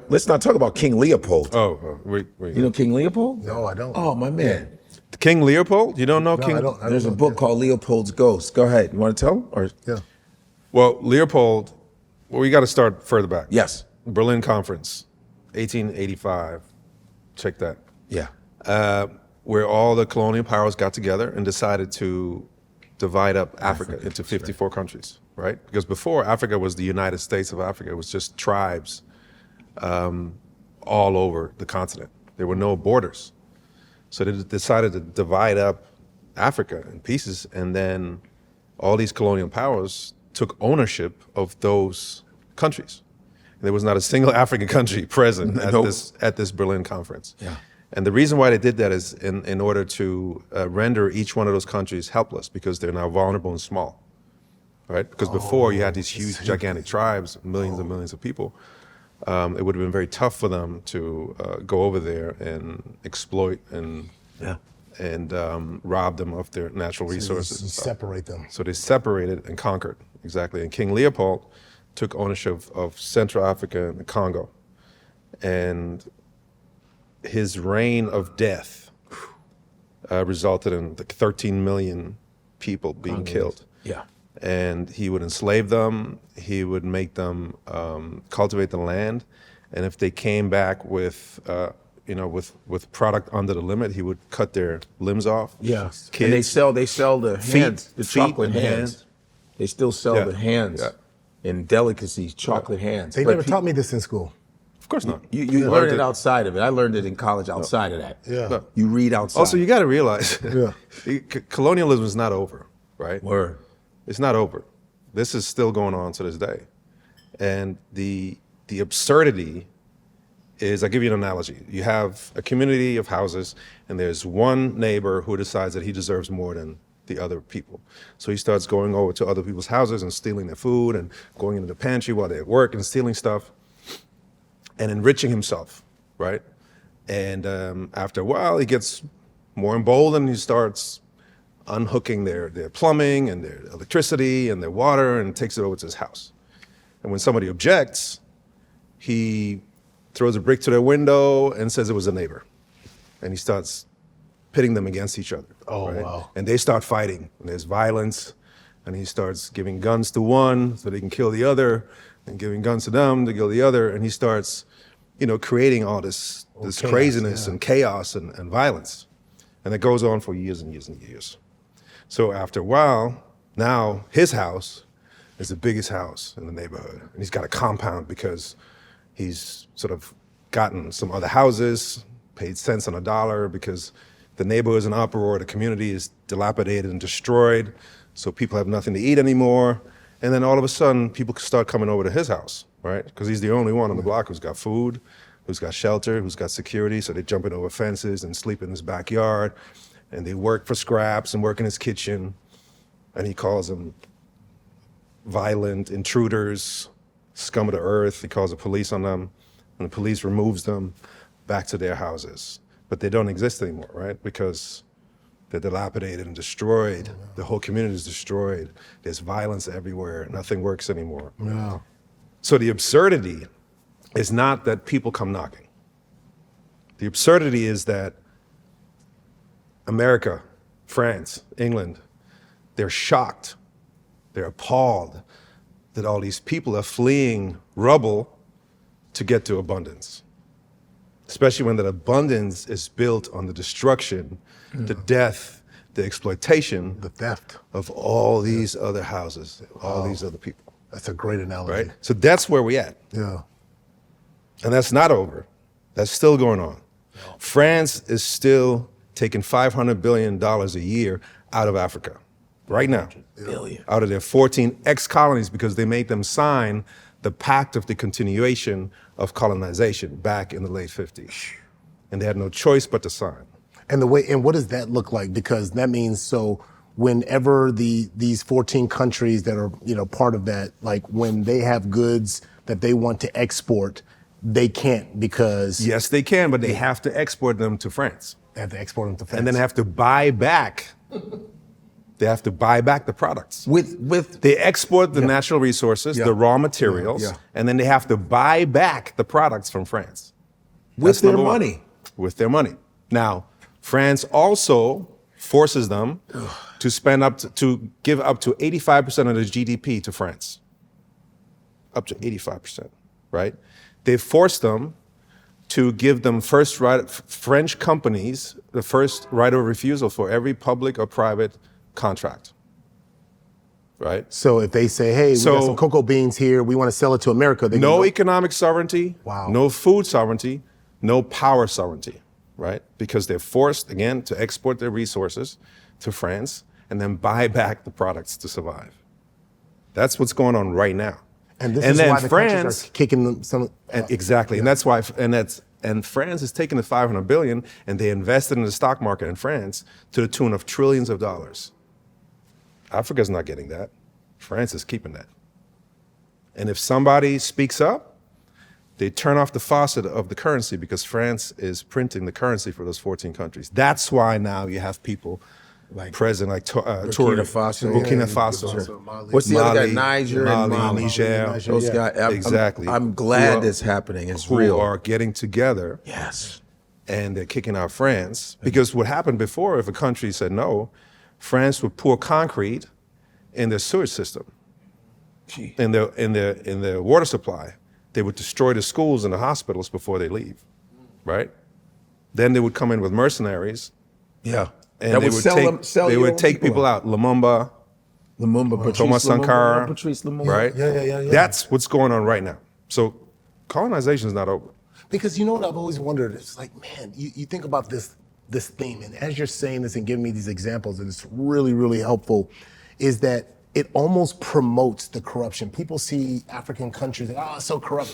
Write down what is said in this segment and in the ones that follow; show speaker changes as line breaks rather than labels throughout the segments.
let's not talk about King Leopold.
Wait.
You know King Leopold?
No, I don't.
Oh, my man.
King Leopold? You don't know King?
I don't
There's a
know.
book called Leopold's Ghost. Go ahead. You want to tell? Or
Yeah.
Well, Leopold, we got to start further back.
yes.
Berlin Conference, 1885. Check that.
Yeah.
Where all the colonial powers got together and decided to divide up Africa into 54 countries, right? Because before, Africa was the United States of Africa. It was just tribes all over the continent. There were no borders. So they decided to divide up Africa in pieces, and then all these colonial powers took ownership of those countries. There was not a single African country present at this Berlin Conference.
Yeah.
And the reason why they did that is in order to render each one of those countries helpless, because they're now vulnerable and small, right? Because before you had these huge, gigantic tribes, millions and millions of people. It would have been very tough for them to go over there and exploit and rob them of their natural resources.
You separate them.
So they separated and conquered, exactly. And King Leopold took ownership of Central Africa and the Congo. And his reign of death resulted in 13 million people being killed.
Yeah.
And he would enslave them. He would make them cultivate the land. And if they came back with product under the limit, he would cut their limbs off.
Yeah.
Kids.
And they sell the hands, the
feet
chocolate
and
hands. They still sell the hands in delicacies, chocolate hands.
They never taught me this in school.
Of course not.
You learn it outside of it. I learned it in college outside of that.
Yeah.
No.
You read outside.
Also, you got to realize, colonialism is not over, right?
Word.
It's not over. This is still going on to this day. And the absurdity is, I'll give you an analogy. You have a community of houses, and there's one neighbor who decides that he deserves more than the other people. So he starts going over to other people's houses and stealing their food and going into the pantry while they're at work and stealing stuff and enriching himself, right? And after a while, he gets more emboldened. He starts unhooking their plumbing and their electricity and their water and takes it over to his house. And when somebody objects, he throws a brick to their window and says it was a neighbor. And he starts pitting them against each other.
Oh,
right?
wow.
And they start fighting, and there's violence, and he starts giving guns to one so they can kill the other, and giving guns to them to kill the other, and he starts, creating all this
chaos,
craziness and chaos and violence. And it goes on for years and years and years. So after a while, now his house is the biggest house in the neighborhood. And he's got a compound because he's sort of gotten some other houses, paid cents on a dollar because the neighborhood is in uproar, the community is dilapidated and destroyed, so people have nothing to eat anymore. And then all of a sudden, people start coming over to his house, right? Because he's the only one on the block who's got food, who's got shelter, who's got security, so they're jumping over fences and sleep in his backyard. And they work for scraps and work in his kitchen. And he calls them violent intruders, scum of the earth. He calls the police on them, and the police removes them back to their houses. But they don't exist anymore, right? Because they're dilapidated and destroyed. The whole community is destroyed. There's violence everywhere. Nothing works anymore.
Yeah.
So the absurdity is not that people come knocking. The absurdity is that America, France, England, they're shocked, they're appalled that all these people are fleeing rubble to get to abundance. Especially when that abundance is built on the destruction, the death, the exploitation,
The theft.
of all these other houses, all these other people,
That's a great analogy.
right? So that's where we're at.
Yeah.
And that's not over. That's still going on. France is still taking $500 billion a year out of Africa right now.
Billion.
Out of their 14 ex-colonies, because they made them sign the pact of the continuation of colonization back in the late 50s. And they had no choice but to sign.
And what does that look like? Because that means, so whenever these 14 countries that are, part of that, like when they have goods that they want to export, they can't because
Yes, they can, but they have to export them to France.
they have to export them to France.
And then have to buy back They have to buy back the products.
With
They export the natural resources, the raw materials, and then they have to buy back the products from France.
with their
number one.
money.
With their money. Now, France also forces them to spend to give up to 85% of the GDP to France. Up to 85%, right? They force them to give them French companies the first right of refusal for every public or private contract, right?
So if they say, hey, we got some cocoa beans here, we want to sell it to America. They
No
go,
economic sovereignty, no food sovereignty, no power sovereignty, right? Because they're forced, again, to export their resources to France and then buy back the products to survive. That's what's going on right now.
And this is why the countries are kicking them some.
Exactly, and that's why, and France is taking the 500 billion and they invested in the stock market in France to the tune of trillions of dollars. Africa's not getting that. France is keeping that. And if somebody speaks up, they turn off the faucet of the currency because France is printing the currency for those 14 countries. That's why now you have people present like
Burkina Faso.
Burkina Faso.
What's the other guy? Niger and
Mali, Niger.
Those guys.
Exactly.
I'm glad this happening. It's
who
real.
are getting together.
Yes.
And they're kicking out France. Because what happened before, if a country said no, France would pour concrete in their sewage system, in their water supply. They would destroy the schools and the hospitals before they leave, right? Then they would come in with mercenaries.
Yeah.
And
that
they would
would
take people out. Lumumba, Thomas Sankara,
Patrice Lumumba.
right?
Yeah.
That's what's going on right now. So colonization is not over.
Because you know what I've always wondered? It's like, man, you think about this theme, and as you're saying this and giving me these examples, and it's really, really helpful, is that it almost promotes the corruption. People see African countries like, it's so corrupt.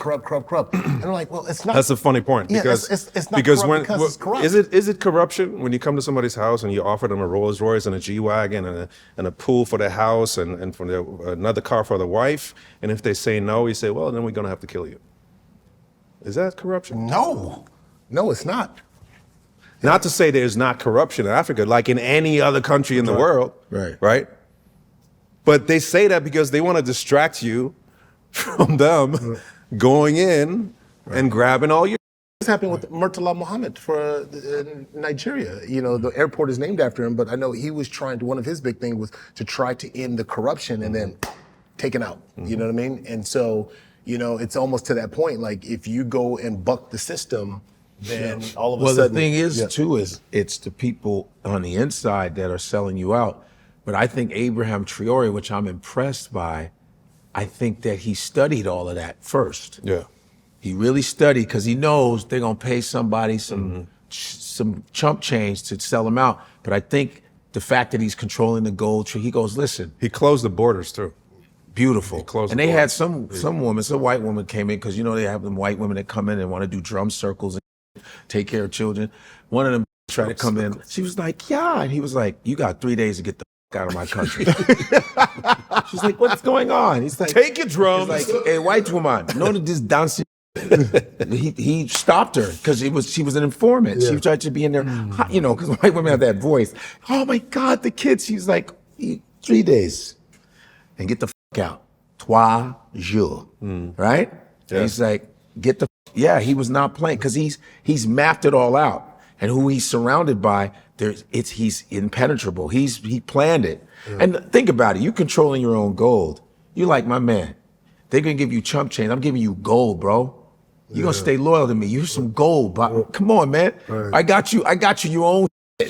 And they're like, well, it's not.
That's a funny point.
Yeah,
because
it's not
because
corrupt because it's corrupt.
Is it corruption when you come to somebody's house and you offer them a Rolls Royce and a G-Wagon and a pool for their house and for another car for the wife, and if they say no, you say, well, then we're gonna have to kill you. Is that corruption?
No, it's not.
Not to say there's not corruption in Africa, like in any other country in the world, right? But they say that because they want to distract you from them going in and grabbing all your.
This happened with Murtala Muhammad for Nigeria. You know, the airport is named after him, but I know he was trying to, one of his big things was to try to end the corruption and then taken out. You know what I mean? And so, you know, it's almost to that point, like if you go and buck the system, then all of a sudden.
Well, the thing is, too, is it's the people on the inside that are selling you out. But I think Abraham Traore, which I'm impressed by, I think that he studied all of that first.
Yeah.
He really studied because he knows they're gonna pay somebody some chump change to sell him out. But I think the fact that he's controlling the gold tree, he goes, listen.
He closed the borders too.
Beautiful.
And
they had some woman, some white woman came in, because you know they have them white women that come in and want to do drum circles and take care of children. One of them tried to come in. She was like, yeah. And he was like, you got 3 days to get the out of my country. She's like, what's going on? He's like,
take your drums.
He's like, hey, white woman, no to this dancing. he stopped her because she was an informant. She tried to be in there, you know, because white women have that voice. Oh my God, the kids. She's like, 3 days and get the out. 3 jours, right? Yeah. He's like, get the he was not playing because he's mapped it all out. And who he's surrounded by, he's impenetrable. He planned it. Yeah. And think about it, you controlling your own gold. You like, my man, they're gonna give you chump change. I'm giving you gold, bro. You're gonna stay loyal to me. You're some gold, but come on, man. Right. I got you your own